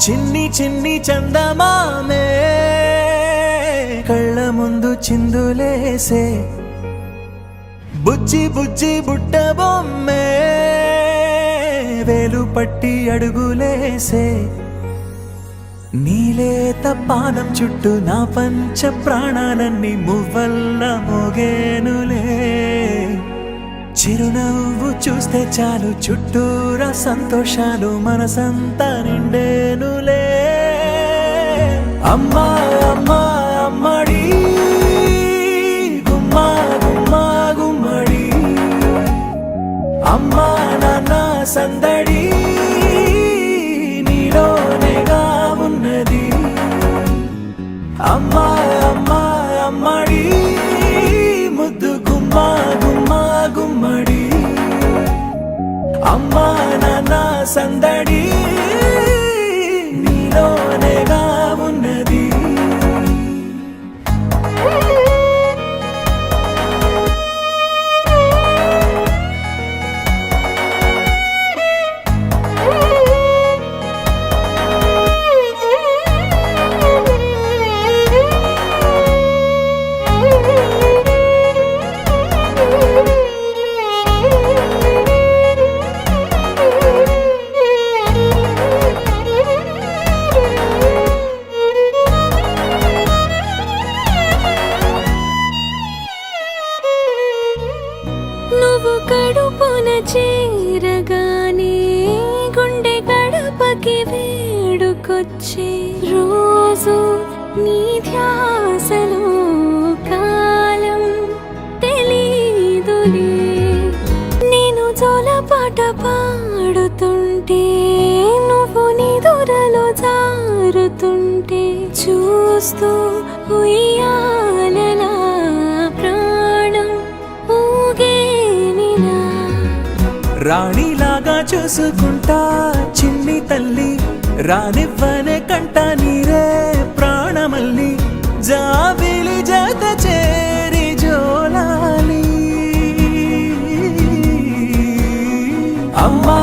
చిన్ని చిన్ని చందమామే కళ్ళ ముందు చిందులేసే బుజ్జి బుజ్జి బుట్ట బొమ్మే వేలు పట్టి అడుగులేసే నీలేత పానం చుట్టూ నా పంచ ప్రాణాలన్నీ మువ్వల్ల మోగేనులే చిరునవ్వు చూస్తే చాలు చుట్టూరా సంతోషాలు మనసంతా నిండేనులే అమ్మా అమ్మా అమ్మడి గుమ్మా గుమ్మా గుమ్మడి అమ్మా నాన్న సందడి నీలోనేగా ఉన్నది అమ్మా అమ్మా అమ్మడి ముద్దు గుమ్మా గుమ్మా గుమ్మడి అమ్మా నాన్న సందడి నీలోనేగా ఉన్నది నువ్వు కడుపున చేరగానే గుండె గడపకి వేడుకొచ్చే రోజు నీ ధ్యాసలో కాలం తెలీదులే నేను జోలపాట పాడుతుంటే నువ్వు నిదురలో జారుతుంటే చూస్తూ ఉయ్యాలలా ప్రాణం ఊగేనిలా రాణిలాగా చూసుకుంటా చిన్ని తల్లి రానివ్వనే కంట నీరే ప్రాణమల్లి జాబిలి జత చేరి జోలాలి అమ్మా